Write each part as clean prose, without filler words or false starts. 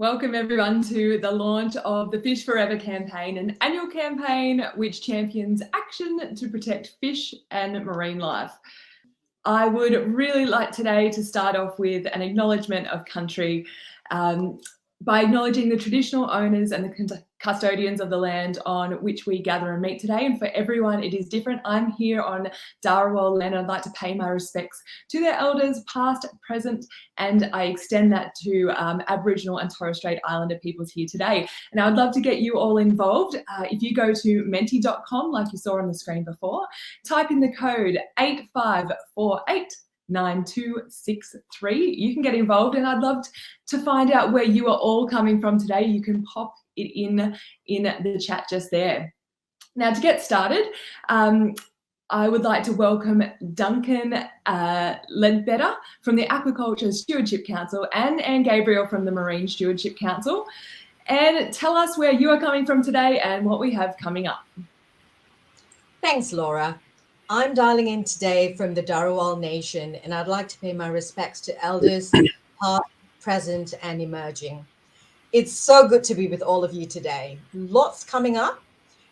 Welcome everyone to the launch of the Fish Forever campaign, an annual campaign which champions action to protect fish and marine life. I would really like today to start off with an acknowledgement of country by acknowledging the traditional owners and the custodians of the land on which we gather and meet today. And for everyone, it is different. I'm here on Dharawal land. I'd like to pay my respects to their elders, past, present, and I extend that to Aboriginal and Torres Strait Islander peoples here today. And I'd love to get you all involved. If you go to menti.com, like you saw on the screen before, type in the code 8548. 9263. You can get involved, and I'd love to find out where you are all coming from today. You can pop it in the chat just there. Now, to get started, I would like to welcome Duncan Ledbetter from the Aquaculture Stewardship Council and Anne Gabriel from the Marine Stewardship Council. And tell us where you are coming from today and what we have coming up. Thanks, Laura. I'm dialing in today from the Dharawal Nation, and I'd like to pay my respects to elders, past, present, and emerging. It's so good to be with all of you today. Lots coming up.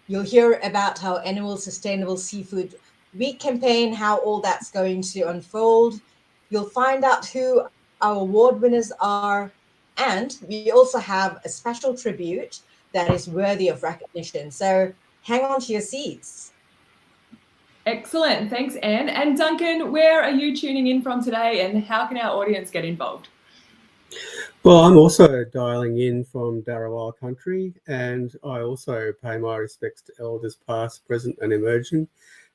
You'll hear about how Annual Sustainable Seafood Week campaign, how all that's going to unfold. You'll find out who our award winners are, and we also have a special tribute that is worthy of recognition. So hang on to your seats. Excellent. Thanks, Anne. And Duncan, where are you tuning in from today, and how can our audience get involved? Well, I'm also dialing in from Dharawal country, and I also pay my respects to elders past, present and emerging.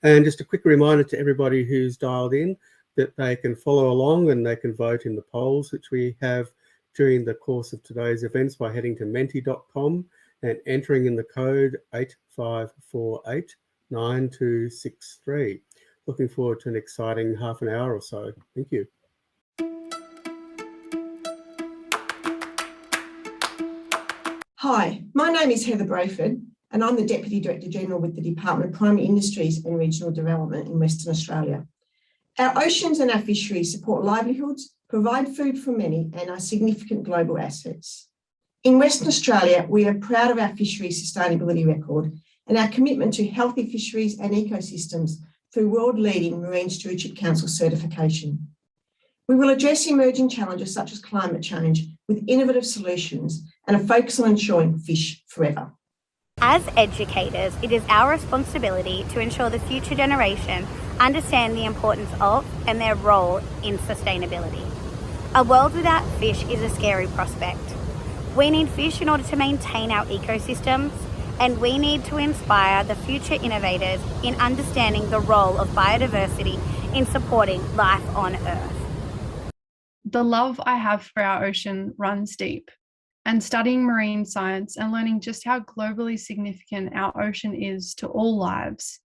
And just a quick reminder to everybody who's dialed in that they can follow along and they can vote in the polls which we have during the course of today's events by heading to menti.com and entering in the code 8548. 9263. Looking forward to an exciting half an hour or so. Thank you. Hi, my name is Heather Brayford, and I'm the Deputy Director General with the Department of Primary Industries and Regional Development in Western Australia. Our oceans and our fisheries support livelihoods, provide food for many, and are significant global assets. In Western Australia, we are proud of our fisheries sustainability record and our commitment to healthy fisheries and ecosystems through world-leading Marine Stewardship Council certification. We will address emerging challenges such as climate change with innovative solutions and a focus on ensuring fish forever. As educators, it is our responsibility to ensure the future generation understand the importance of and their role in sustainability. A world without fish is a scary prospect. We need fish in order to maintain our ecosystems, and we need to inspire the future innovators in understanding the role of biodiversity in supporting life on Earth. The love I have for our ocean runs deep, and studying marine science and learning just how globally significant our ocean is to all lives.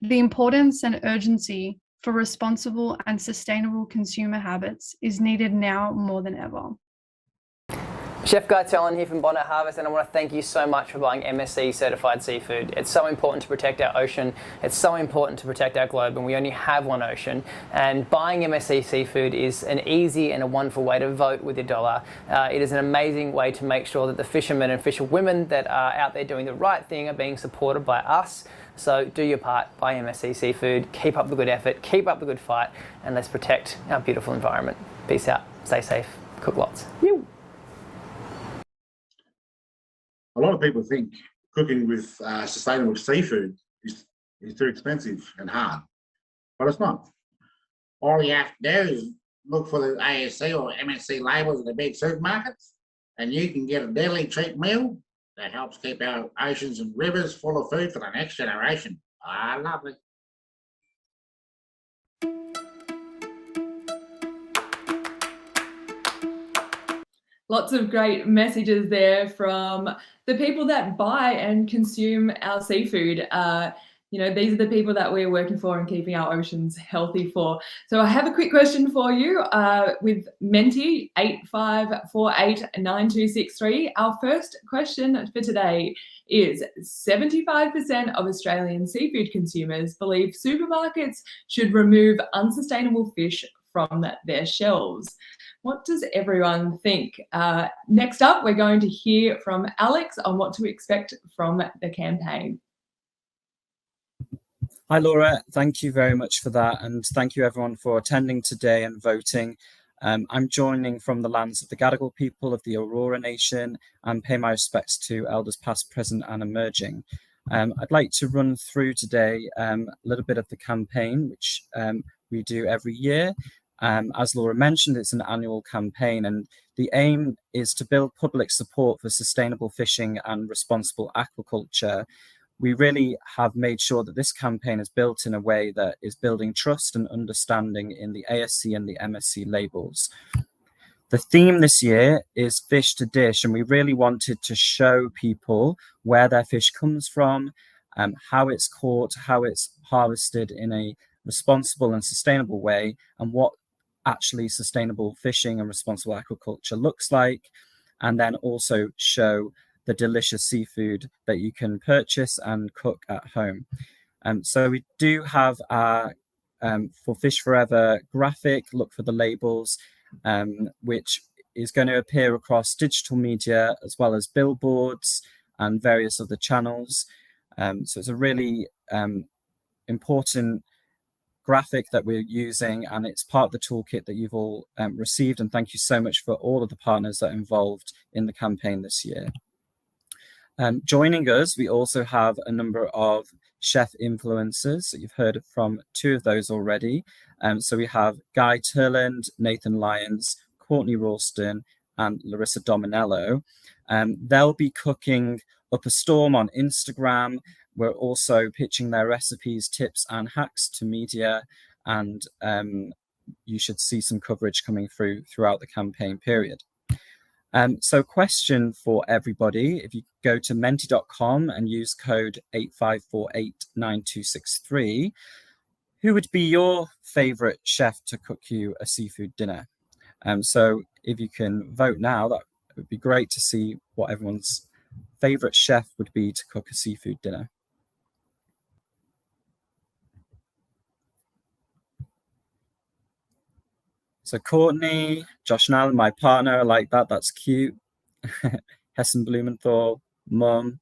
The importance and urgency for responsible and sustainable consumer habits is needed now more than ever. Chef Guy Tellen here from Bonnet Harvest, and I want to thank you so much for buying MSC certified seafood. It's so important to protect our ocean, it's so important to protect our globe, and we only have one ocean. And buying MSC seafood is an easy and a wonderful way to vote with your dollar. It is an amazing way to make sure that the fishermen and fisherwomen that are out there doing the right thing are being supported by us. So do your part, buy MSC seafood, keep up the good effort, keep up the good fight, and let's protect our beautiful environment. Peace out, stay safe, cook lots. Yoo. A lot of people think cooking with sustainable seafood is too expensive and hard, but it's not. All you have to do is look for the ASC or MSC labels in the big supermarkets, and you can get a daily treat meal that helps keep our oceans and rivers full of food for the next generation. Ah, lovely. Lots of great messages there from the people that buy and consume our seafood. These are the people that we're working for and keeping our oceans healthy for. So I have a quick question for you with Menti 85489263. Our first question for today is 75% of Australian seafood consumers believe supermarkets should remove unsustainable fish from their shelves. What does everyone think? Next up, we're going to hear from Alex on what to expect from the campaign. Hi, Laura. Thank you very much for that. And thank you, everyone, for attending today and voting. I'm joining from the lands of the Gadigal people of the Aurora Nation and pay my respects to elders past, present and emerging. I'd like to run through today a little bit of the campaign, which we do every year. As Laura mentioned, it's an annual campaign, and the aim is to build public support for sustainable fishing and responsible aquaculture. We really have made sure that this campaign is built in a way that is building trust and understanding in the ASC and the MSC labels. The theme this year is fish to dish, and we really wanted to show people where their fish comes from, how it's caught, how it's harvested in a responsible and sustainable way, and what actually sustainable fishing and responsible aquaculture looks like, and then also show the delicious seafood that you can purchase and cook at home. So we do have our for Fish Forever graphic, look for the labels, which is going to appear across digital media as well as billboards and various other channels. So it's a really important graphic that we're using, and it's part of the toolkit that you've all received. And thank you so much for all of the partners that are involved in the campaign this year. Joining us, we also have a number of chef influencers. So you've heard from two of those already. So we have Guy Turland, Nathan Lyons, Courtney Ralston, and Larissa Dominello. They'll be cooking up a storm on Instagram. We're also pitching their recipes, tips, and hacks to media, and you should see some coverage coming throughout the campaign period. So question for everybody, if you go to menti.com and use code 85489263, who would be your favorite chef to cook you a seafood dinner? So if you can vote now, that would be great to see what everyone's favorite chef would be to cook a seafood dinner. So Courtney, Josh and Alan, my partner, I like that. That's cute. Hessen Blumenthal, Mum.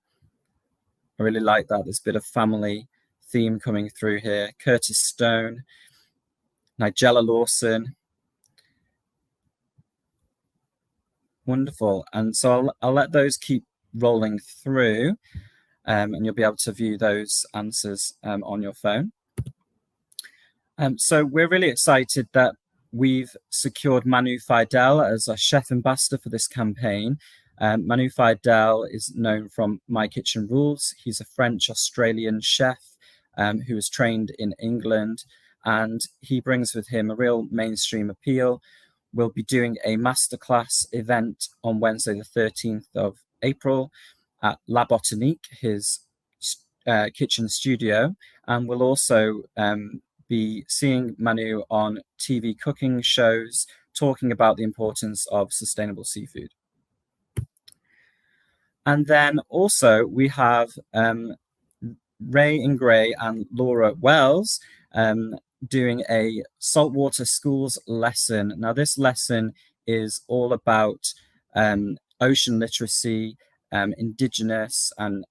I really like that. There's a bit of family theme coming through here. Curtis Stone, Nigella Lawson. Wonderful. And so I'll let those keep rolling through, and you'll be able to view those answers on your phone. So we're really excited that we've secured Manu Fidel as a chef ambassador for this campaign. Manu Fidel is known from My Kitchen Rules. He's a French-Australian chef who was trained in England, and he brings with him a real mainstream appeal. We'll be doing a masterclass event on Wednesday, the 13th of April at La Botanique, his kitchen studio, and we'll also be seeing Manu on TV cooking shows, talking about the importance of sustainable seafood. And then also we have Ray Ingray and Laura Wells doing a saltwater schools lesson. Now this lesson is all about ocean literacy, Indigenous, and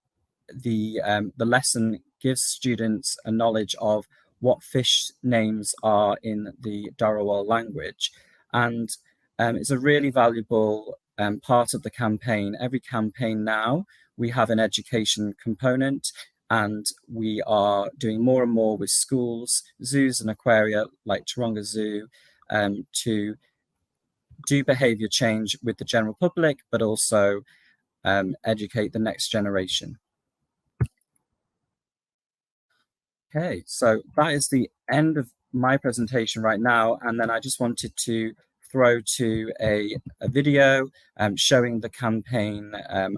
the lesson gives students a knowledge of what fish names are in the Darawal language. And it's a really valuable part of the campaign. Every campaign now, we have an education component, and we are doing more and more with schools, zoos and aquaria like Taronga Zoo to do behaviour change with the general public, but also educate the next generation. Okay, so that is the end of my presentation right now. And then I just wanted to throw to a video showing the campaign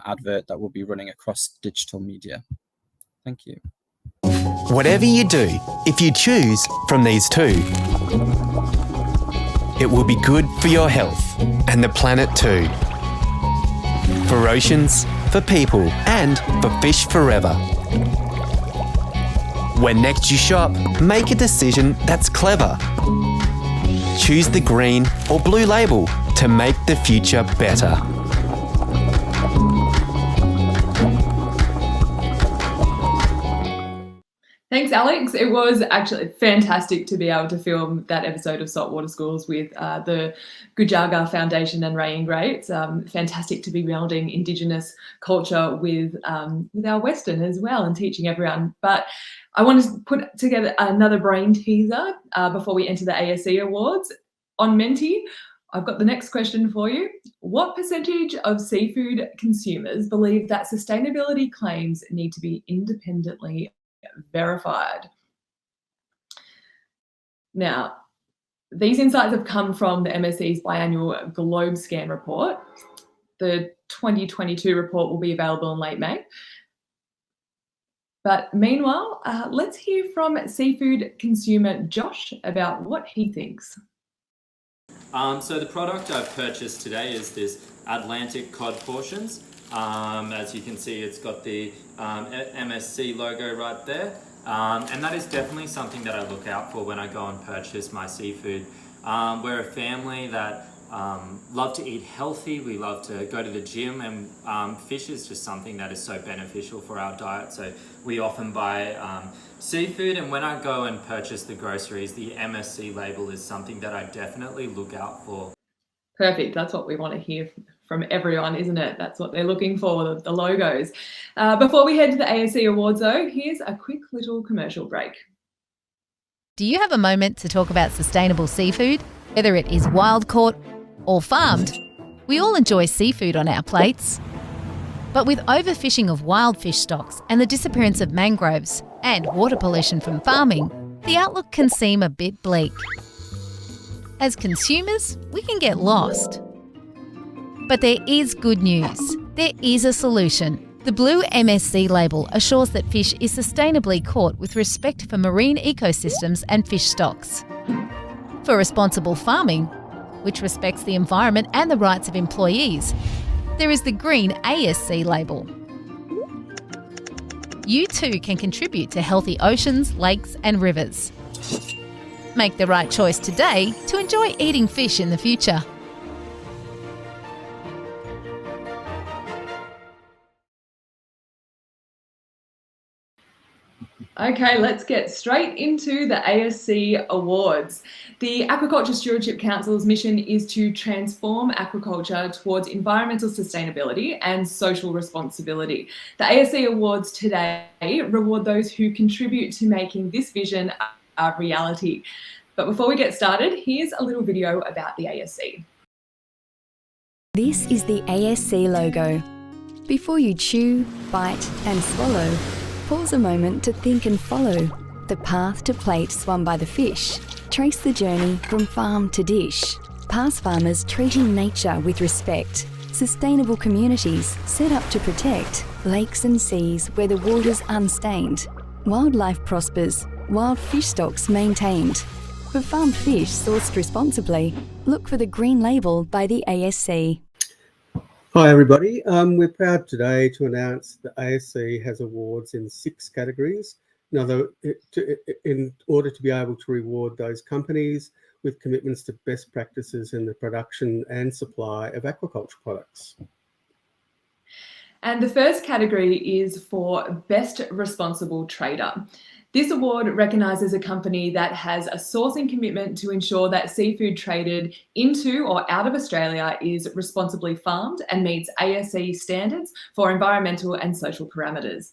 advert that will be running across digital media. Thank you. Whatever you do, if you choose from these two, it will be good for your health and the planet too. For oceans, for people, and for Fish Forever. When next you shop, make a decision that's clever. Choose the green or blue label to make the future better. Thanks, Alex. It was actually fantastic to be able to film that episode of Saltwater Schools with the Gujaga Foundation and Ray Ingrates. Fantastic to be melding Indigenous culture with our Western as well and teaching everyone. But I want to put together another brain teaser before we enter the ASC Awards. On Menti, I've got the next question for you. What percentage of seafood consumers believe that sustainability claims need to be independently verified? Now, these insights have come from the MSC's biannual Globe Scan report. The 2022 report will be available in late May. But meanwhile, let's hear from seafood consumer Josh about what he thinks. So the product I've purchased today is this Atlantic cod portions. As you can see, it's got the MSC logo right there. And that is definitely something that I look out for when I go and purchase my seafood. We're a family that love to eat healthy. We love to go to the gym, and fish is just something that is so beneficial for our diet. So we often buy seafood, and when I go and purchase the groceries, the MSC label is something that I definitely look out for. Perfect. That's what we want to hear from everyone, isn't it? That's what they're looking for, the logos. Before we head to the ASC Awards, though, here's a quick little commercial break. Do you have a moment to talk about sustainable seafood? Whether it is wild caught or farmed, we all enjoy seafood on our plates. But with overfishing of wild fish stocks and the disappearance of mangroves and water pollution from farming, the outlook can seem a bit bleak. As consumers, we can get lost. But there is good news. There is a solution. The blue MSC label assures that fish is sustainably caught with respect for marine ecosystems and fish stocks. For responsible farming, which respects the environment and the rights of employees, there is the green ASC label. You too can contribute to healthy oceans, lakes and rivers. Make the right choice today to enjoy eating fish in the future. Okay, let's get straight into the ASC Awards. The Aquaculture Stewardship Council's mission is to transform aquaculture towards environmental sustainability and social responsibility. The ASC Awards today reward those who contribute to making this vision a reality. But before we get started, here's a little video about the ASC. This is the ASC logo. Before you chew, bite and swallow, pause a moment to think and follow the path to plate swum by the fish. Trace the journey from farm to dish. Past farmers treating nature with respect. Sustainable communities set up to protect lakes and seas where the water's unstained. Wildlife prospers, wild fish stocks maintained. For farmed fish sourced responsibly, look for the green label by the ASC. Hi everybody, we're proud today to announce the ASC has awards in 6 categories in order to be able to reward those companies with commitments to best practices in the production and supply of aquaculture products. And the first category is for Best Responsible Trader. This award recognises a company that has a sourcing commitment to ensure that seafood traded into or out of Australia is responsibly farmed and meets ASC standards for environmental and social parameters.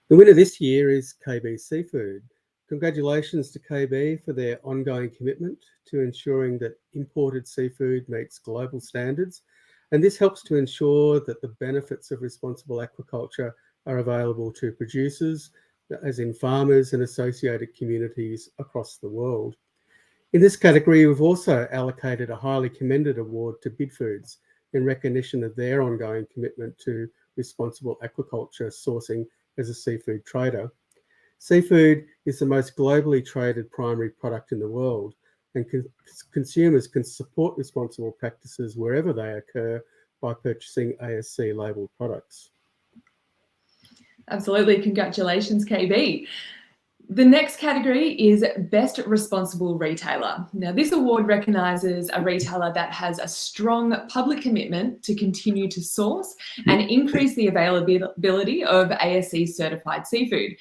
The winner this year is KB Seafood. Congratulations to KB for their ongoing commitment to ensuring that imported seafood meets global standards, and this helps to ensure that the benefits of responsible aquaculture are available to producers, as in farmers and associated communities across the world. In this category, we've also allocated a highly commended award to Bidfoods in recognition of their ongoing commitment to responsible aquaculture sourcing as a seafood trader. Seafood is the most globally traded primary product in the world, and consumers can support responsible practices wherever they occur by purchasing ASC labelled products. Absolutely. Congratulations, KB. The next category is Best Responsible Retailer. Now, this award recognises a retailer that has a strong public commitment to continue to source and increase the availability of ASC certified seafood.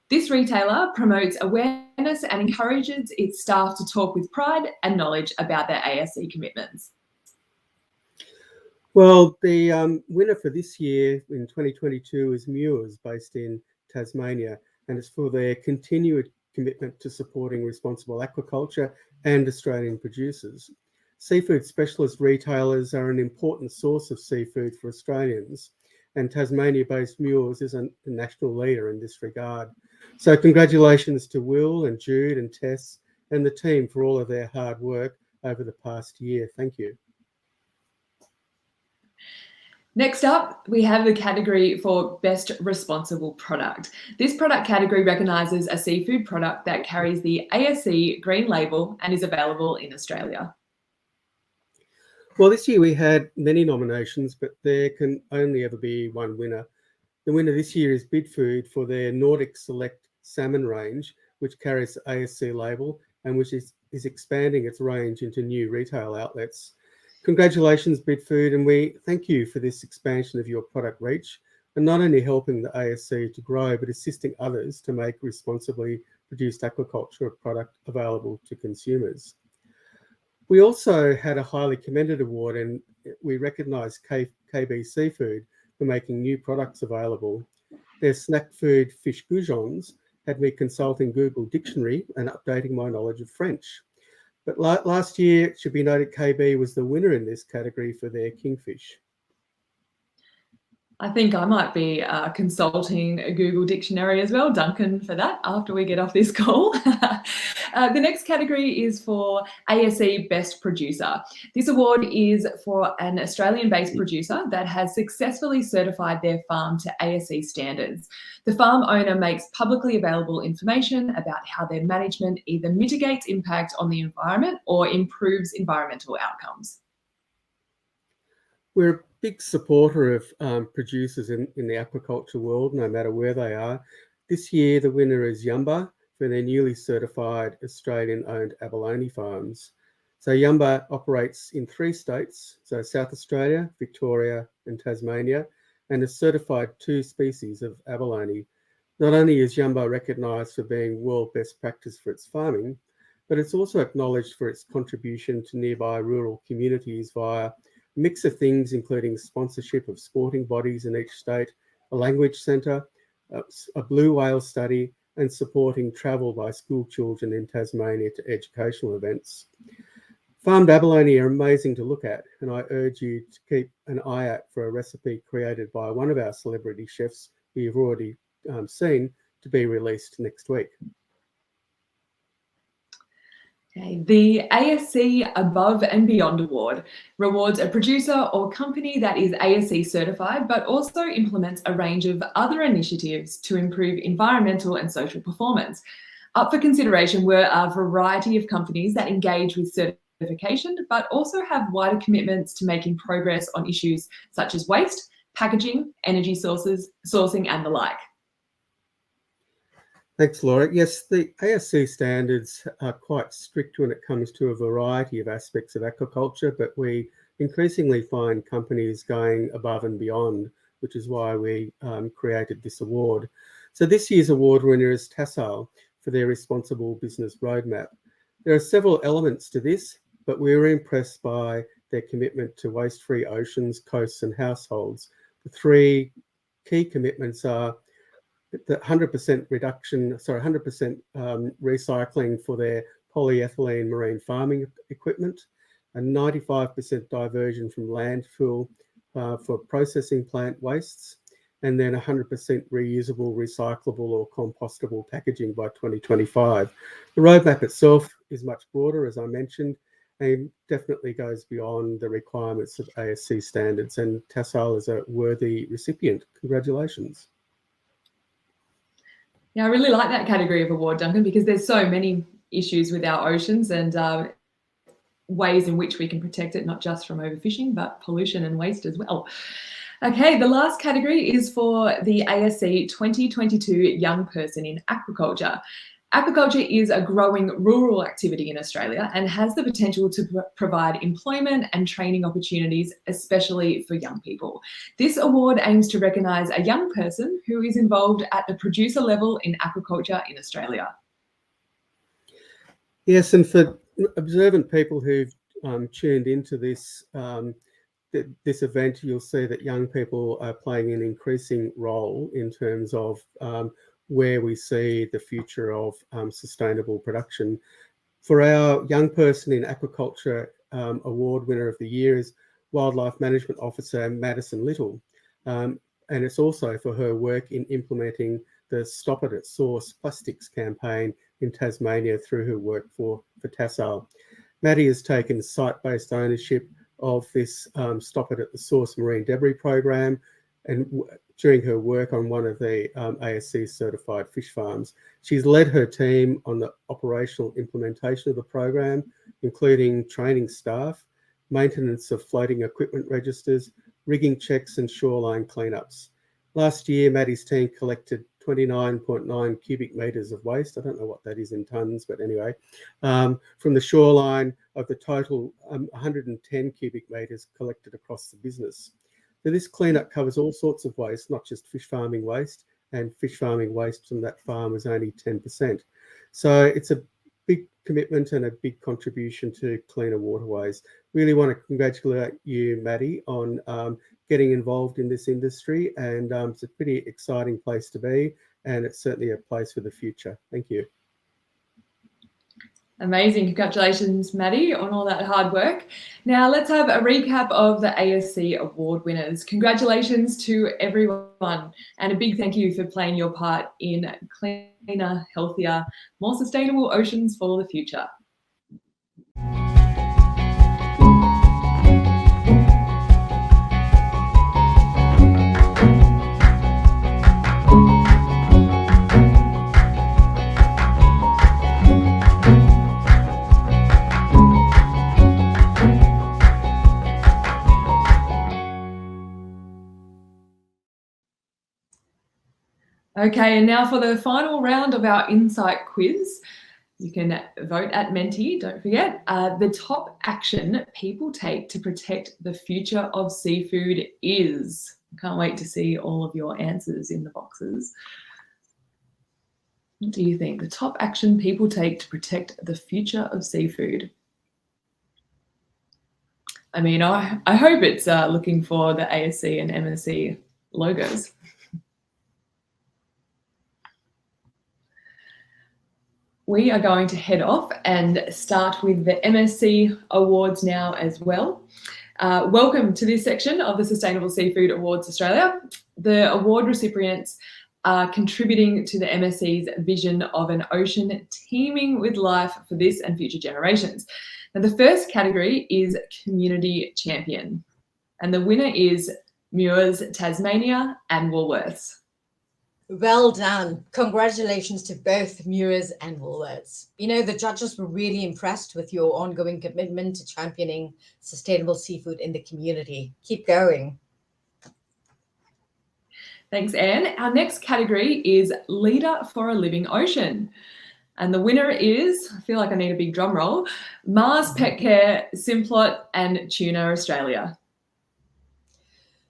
This retailer promotes awareness and encourages its staff to talk with pride and knowledge about their ASC commitments. Well, the winner for this year in 2022 is Muir's, based in Tasmania, and it's for their continued commitment to supporting responsible aquaculture and Australian producers. Seafood specialist retailers are an important source of seafood for Australians, and Tasmania-based Muir's is a national leader in this regard. So congratulations to Will and Jude and Tess and the team for all of their hard work over the past year. Thank you. Next up, we have the category for Best Responsible Product. This product category recognises a seafood product that carries the ASC green label and is available in Australia. Well, this year we had many nominations, but there can only ever be one winner. The winner this year is Bidfood for their Nordic Select salmon range, which carries the ASC label and which is expanding its range into new retail outlets. Congratulations, Bidfood, and we thank you for this expansion of your product reach and not only helping the ASC to grow, but assisting others to make responsibly produced aquaculture product available to consumers. We also had a highly commended award, and we recognised KB Seafood for making new products available. Their snack food fish goujons had me consulting Google Dictionary and updating my knowledge of French. But last year, it should be noted, KB was the winner in this category for their kingfish. I think I might be consulting a Google Dictionary as well, Duncan, for that after we get off this call. The next category is for ASC Best Producer. This award is for an Australian-based producer that has successfully certified their farm to ASC standards. The farm owner makes publicly available information about how their management either mitigates impact on the environment or improves environmental outcomes. We're a big supporter of producers in the aquaculture world, no matter where they are. This year, the winner is Yumba for their newly certified Australian-owned abalone farms. So Yumba operates in 3 states, so South Australia, Victoria and Tasmania, and has certified 2 species of abalone. Not only is Yumba recognised for being world best practice for its farming, but it's also acknowledged for its contribution to nearby rural communities via a mix of things, including sponsorship of sporting bodies in each state, a language centre, a blue whale study, and supporting travel by school children in Tasmania to educational events. Farmed abalone are amazing to look at, and I urge you to keep an eye out for a recipe created by one of our celebrity chefs who you've already seen to be released next week. Okay, the ASC Above and Beyond Award rewards a producer or company that is ASC certified, but also implements a range of other initiatives to improve environmental and social performance. Up for consideration were a variety of companies that engage with certification, but also have wider commitments to making progress on issues such as waste, packaging, energy sources, sourcing, and the like. Thanks, Laura. Yes, the ASC standards are quite strict when it comes to a variety of aspects of aquaculture, but we increasingly find companies going above and beyond, which is why we created this award. So this year's award winner is Tassal for their Responsible Business Roadmap. There are several elements to this, but we were impressed by their commitment to waste-free oceans, coasts and households. The 3 key commitments are the 100% recycling for their polyethylene marine farming equipment, a 95% diversion from landfill for processing plant wastes, and then 100% reusable, recyclable or compostable packaging by 2025. The roadmap itself is much broader, as I mentioned, and definitely goes beyond the requirements of ASC standards, and Tassal is a worthy recipient. Congratulations. Yeah, I really like that category of award, Duncan, because there's so many issues with our oceans and ways in which we can protect it, not just from overfishing, but pollution and waste as well. Okay, the last category is for the ASC 2022 Young Person in Aquaculture. Aquaculture is a growing rural activity in Australia and has the potential to provide employment and training opportunities, especially for young people. This award aims to recognise a young person who is involved at the producer level in aquaculture in Australia. Yes, and for observant people who've tuned into this this event, you'll see that young people are playing an increasing role in terms of where we see the future of sustainable production. For our Young Person in Aquaculture Award winner of the year is Wildlife Management Officer Madison Little. And it's also for her work in implementing the Stop It at Source plastics campaign in Tasmania through her work for TASAL. Maddie has taken site-based ownership of this Stop It at the Source marine debris program, and during her work on one of the ASC certified fish farms. She's led her team on the operational implementation of the program, including training staff, maintenance of floating equipment registers, rigging checks and shoreline cleanups. Last year, Maddie's team collected 29.9 cubic metres of waste. I don't know what that is in tonnes, but anyway, from the shoreline of the total 110 cubic metres collected across the business. So this cleanup covers all sorts of waste, not just fish farming waste, and fish farming waste from that farm was only 10%. So it's a big commitment and a big contribution to cleaner waterways. Really want to congratulate you, Maddie, on getting involved in this industry, and it's a pretty exciting place to be, and it's certainly a place for the future. Thank you. Amazing. Congratulations, Maddie, on all that hard work. Now let's have a recap of the ASC award winners. Congratulations to everyone, and a big thank you for playing your part in cleaner, healthier, more sustainable oceans for the future. Okay, and now for the final round of our Insight quiz. You can vote at Menti, don't forget. The top action people take to protect the future of seafood is. Can't wait to see all of your answers in the boxes. What do you think? The top action people take to protect the future of seafood? I mean, I hope it's looking for the ASC and MSC logos. We are going to head off and start with the MSC Awards now as well. Welcome to this section of the Sustainable Seafood Awards Australia. The award recipients are contributing to the MSC's vision of an ocean teeming with life for this and future generations. Now, the first category is Community Champion, and the winner is Muir's Tasmania and Woolworths. Well done. Congratulations to both Muir's and Woolworths. You know, the judges were really impressed with your ongoing commitment to championing sustainable seafood in the community. Keep going. Thanks, Anne. Our next category is Leader for a Living Ocean. And the winner is, I feel like I need a big drum roll, Mars Pet Care, Simplot and Tuna Australia.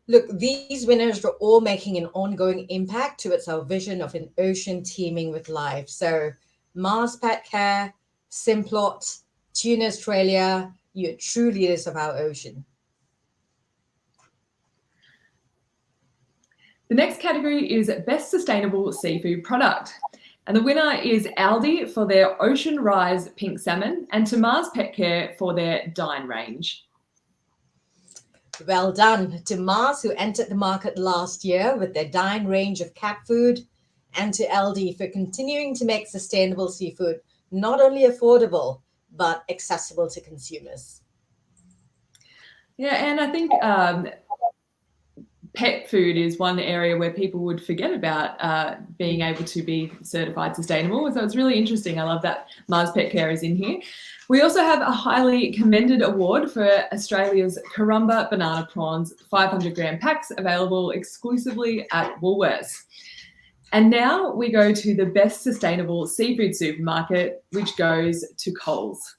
Look, these winners are all making an ongoing impact towards our vision of an ocean teeming with life. So Mars Pet Care, Simplot, Tuna Australia, you're true leaders of our ocean. The next category is Best Sustainable Seafood Product. And the winner is Aldi for their Ocean Rise Pink Salmon and to Mars Pet Care for their Dine range. Well done to Mars, who entered the market last year with their Dine range of cat food, and to LD for continuing to make sustainable seafood not only affordable, but accessible to consumers. Yeah, and I think pet food is one area where people would forget about being able to be certified sustainable. So it's really interesting. I love that Mars Pet Care is in here. We also have a highly commended award for Australia's Karumba Banana Prawns 500 gram packs available exclusively at Woolworths. And now we go to the best sustainable seafood supermarket, which goes to Coles.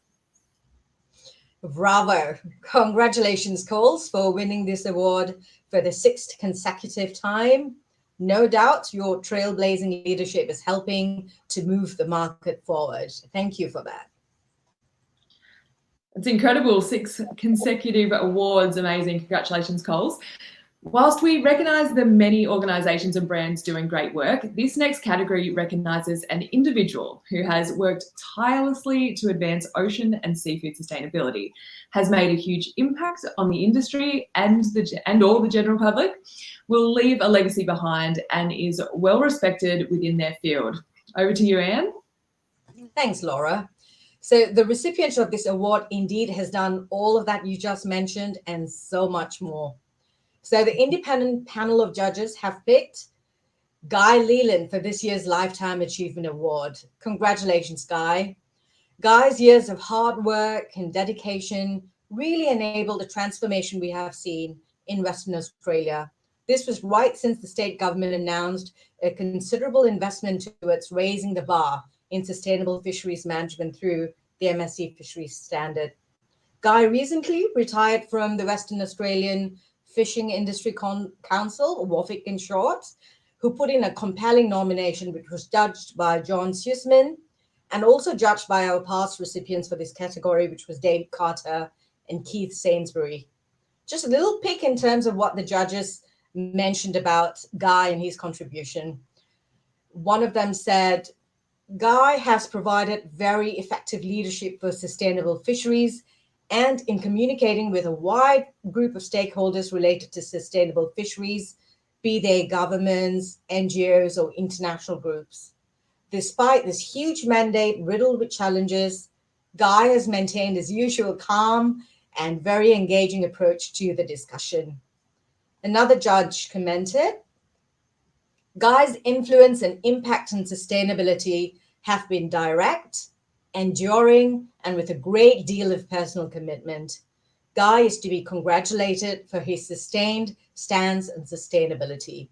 Bravo. Congratulations, Coles, for winning this award for the 6th consecutive time. No doubt your trailblazing leadership is helping to move the market forward. Thank you for that. It's incredible. 6 consecutive awards. Amazing. Congratulations, Coles. Whilst we recognise the many organisations and brands doing great work, this next category recognises an individual who has worked tirelessly to advance ocean and seafood sustainability, has made a huge impact on the industry and all the general public, will leave a legacy behind and is well respected within their field. Over to you, Anne. Thanks, Laura. So the recipient of this award indeed has done all of that you just mentioned and so much more. So the independent panel of judges have picked Guy Leland for this year's Lifetime Achievement Award. Congratulations, Guy. Guy's years of hard work and dedication really enabled the transformation we have seen in Western Australia. This was right since the state government announced a considerable investment towards raising the bar in sustainable fisheries management through the MSC Fisheries Standard. Guy recently retired from the Western Australian Fishing Industry Council, WAFIC in short, who put in a compelling nomination which was judged by John Sussman and also judged by our past recipients for this category, which was David Carter and Keith Sainsbury. Just a little pick in terms of what the judges mentioned about Guy and his contribution. One of them said, Guy has provided very effective leadership for sustainable fisheries and in communicating with a wide group of stakeholders related to sustainable fisheries, be they governments, NGOs, or international groups. Despite this huge mandate riddled with challenges, Guy has maintained his usual calm and very engaging approach to the discussion. Another judge commented, Guy's influence and impact on sustainability have been direct, enduring, and with a great deal of personal commitment. Guy is to be congratulated for his sustained stance on sustainability.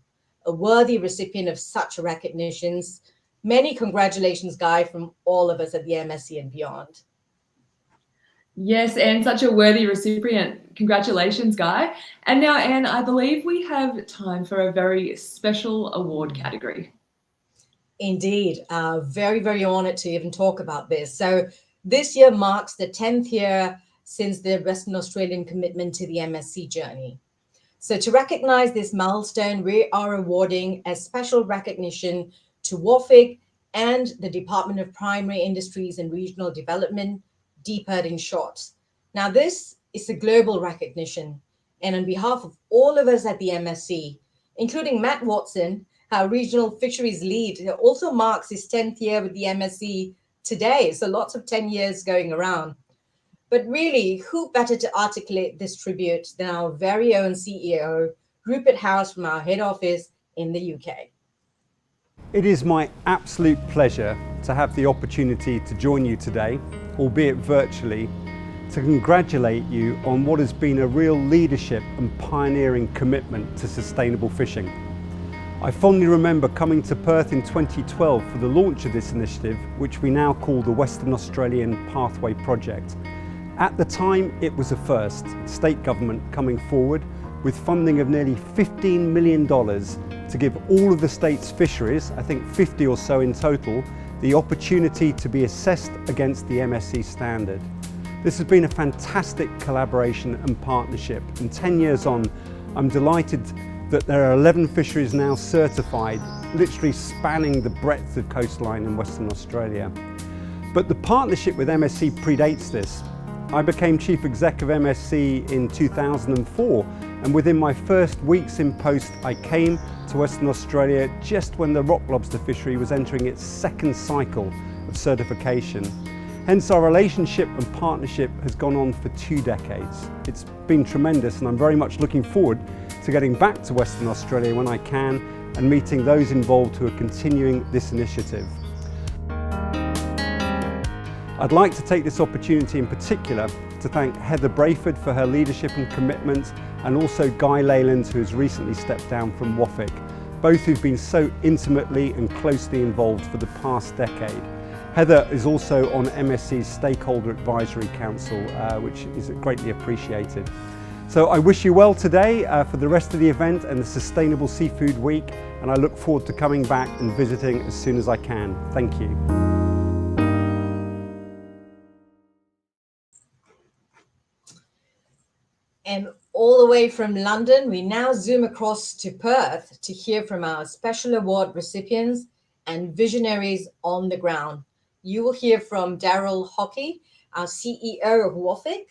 A worthy recipient of such recognitions. Many congratulations, Guy, from all of us at the MSC and beyond. Yes, Anne, such a worthy recipient. Congratulations, Guy. And now, Anne, I believe we have time for a very special award category. Indeed, very, very honored to even talk about this. So this year marks the 10th year since the Western Australian commitment to the MSC journey. So to recognize this milestone, we are awarding a special recognition to WAFIC and the Department of Primary Industries and Regional Development, DPIRD in short. Now, this is a global recognition. And on behalf of all of us at the MSC, including Matt Watson, our regional fisheries lead, it also marks his 10th year with the MSC today. So lots of 10 years going around. But really, who better to articulate this tribute than our very own CEO, Rupert House from our head office in the UK. It is my absolute pleasure to have the opportunity to join you today, albeit virtually, to congratulate you on what has been a real leadership and pioneering commitment to sustainable fishing. I fondly remember coming to Perth in 2012 for the launch of this initiative, which we now call the Western Australian Pathway Project. At the time, it was a first, state government coming forward with funding of nearly $15 million to give all of the state's fisheries, I think 50 or so in total, the opportunity to be assessed against the MSC standard. This has been a fantastic collaboration and partnership, and 10 years on, I'm delighted that there are 11 fisheries now certified, literally spanning the breadth of coastline in Western Australia. But the partnership with MSC predates this. I became Chief Exec of MSC in 2004, and within my first weeks in post, I came to Western Australia just when the rock lobster fishery was entering its second cycle of certification. Hence, our relationship and partnership has gone on for 2 decades. It's been tremendous, and I'm very much looking forward to getting back to Western Australia when I can and meeting those involved who are continuing this initiative. I'd like to take this opportunity in particular to thank Heather Brayford for her leadership and commitment, and also Guy Leland, who has recently stepped down from WAFIC. both who've been so intimately and closely involved for the past decade. Heather is also on MSC's Stakeholder Advisory Council, which is greatly appreciated. So I wish you well today for the rest of the event and the Sustainable Seafood Week, and I look forward to coming back and visiting as soon as I can. Thank you. And all the way from London, we now zoom across to Perth to hear from our special award recipients and visionaries on the ground. You will hear from Daryl Hockey, our CEO of WAFIC,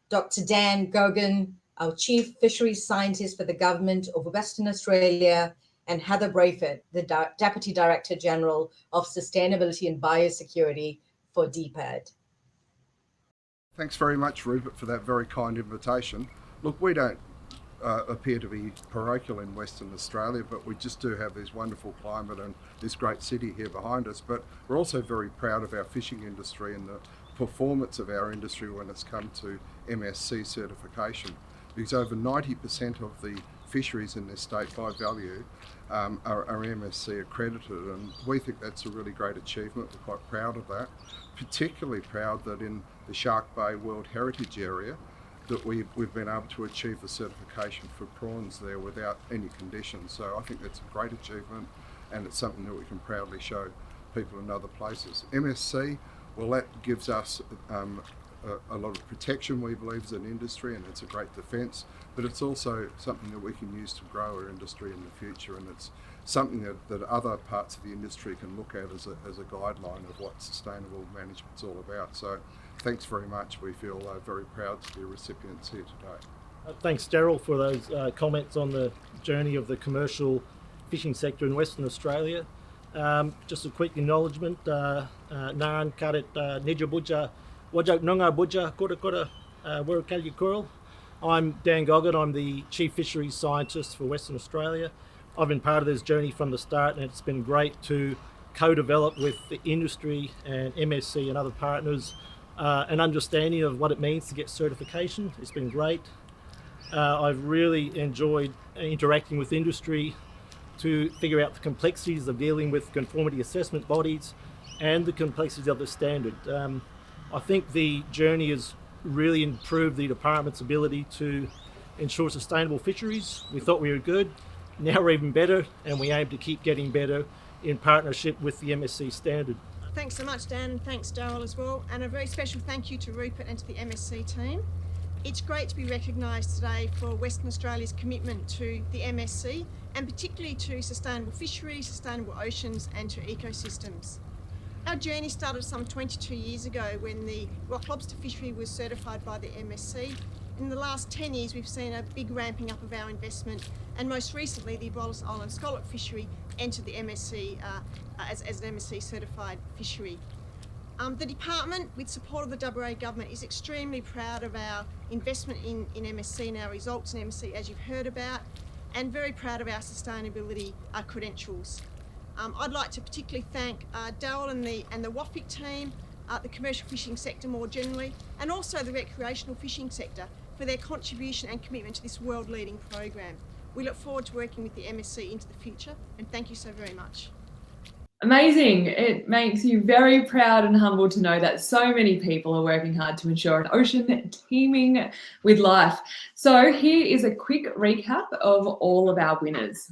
Dr. Dan Gogan, our Chief Fisheries Scientist for the Government of Western Australia, and Heather Brayford, the Deputy Director General of Sustainability and Biosecurity for DPAD. Thanks very much, Rupert, for that very kind invitation. Look, we don't appear to be parochial in Western Australia, but we just do have this wonderful climate and this great city here behind us. But we're also very proud of our fishing industry and the performance of our industry when it's come to MSC certification, because over 90% of the fisheries in this state by value are MSC accredited, and we think that's a really great achievement. We're quite proud of that, particularly proud that in the Shark Bay World Heritage Area that we've been able to achieve the certification for prawns there without any conditions. So I think that's a great achievement, and it's something that we can proudly show people in other places. MSC, well, that gives us a lot of protection, we believe, as an industry, and it's a great defence, but it's also something that we can use to grow our industry in the future, and it's something that other parts of the industry can look at as a guideline of what sustainable management's all about. So thanks very much. We feel very proud to be recipients here today. Thanks, Daryl, for those comments on the journey of the commercial fishing sector in Western Australia. Just a quick acknowledgement. Naan karit nija buja wajak nunga buja kura wurakalya kurl. I'm Dan Goggin. I'm the Chief Fisheries Scientist for Western Australia. I've been part of this journey from the start, and it's been great to co-develop with the industry and MSC and other partners an understanding of what it means to get certification. It's been great. I've really enjoyed interacting with industry to figure out the complexities of dealing with conformity assessment bodies and the complexities of the standard. I think the journey has really improved the department's ability to ensure sustainable fisheries. We thought we were good, now we're even better, and we aim to keep getting better in partnership with the MSC standard. Thanks so much, Dan, and thanks, Daryl, as well. And a very special thank you to Rupert and to the MSC team. It's great to be recognised today for Western Australia's commitment to the MSC, and particularly to sustainable fisheries, sustainable oceans, and to ecosystems. Our journey started some 22 years ago when the rock lobster fishery was certified by the MSC. In the last 10 years, we've seen a big ramping up of our investment, and most recently, the Wallis Island scallop fishery entered the MSC as an MSC certified fishery. The department, with support of the WA government, is extremely proud of our investment in MSC and our results in MSC, as you've heard about, and very proud of our sustainability credentials. I'd like to particularly thank Daryl and the WAFIC team, the commercial fishing sector more generally, and also the recreational fishing sector for their contribution and commitment to this world-leading program. We look forward to working with the MSC into the future, and thank you so very much. Amazing. It makes you very proud and humble to know that so many people are working hard to ensure an ocean teeming with life. So here is a quick recap of all of our winners.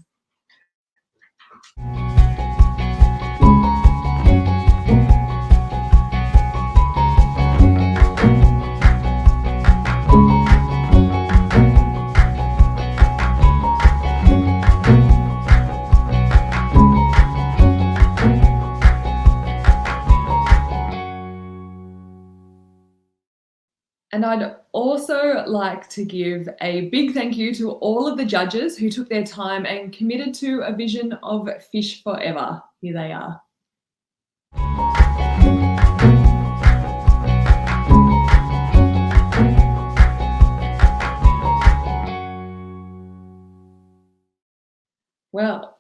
And I'd also like to give a big thank you to all of the judges who took their time and committed to a vision of Fish Forever. Here they are. Well,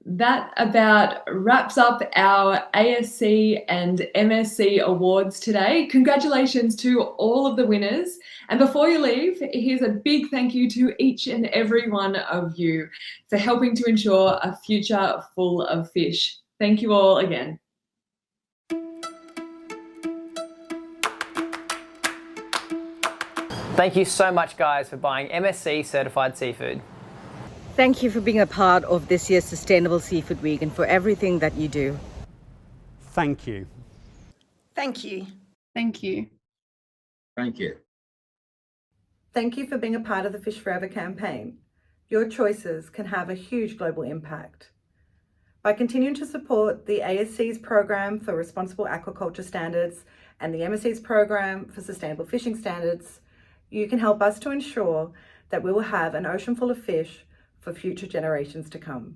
that about wraps up our ASC and MSC awards today. Congratulations to all of the winners. And before you leave, here's a big thank you to each and every one of you for helping to ensure a future full of fish. Thank you all again. Thank you so much, guys, for buying MSC certified seafood. Thank you for being a part of this year's Sustainable Seafood Week and for everything that you do. Thank you. Thank you. Thank you. Thank you. Thank you for being a part of the Fish Forever campaign. Your choices can have a huge global impact. By continuing to support the ASC's program for responsible aquaculture standards and the MSC's program for sustainable fishing standards, you can help us to ensure that we will have an ocean full of fish for future generations to come.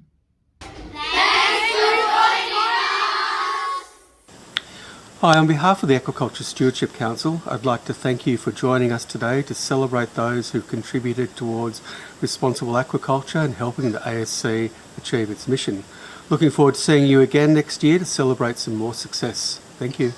Hi, on behalf of the Aquaculture Stewardship Council, I'd like to thank you for joining us today to celebrate those who've contributed towards responsible aquaculture and helping the ASC achieve its mission. Looking forward to seeing you again next year to celebrate some more success. Thank you.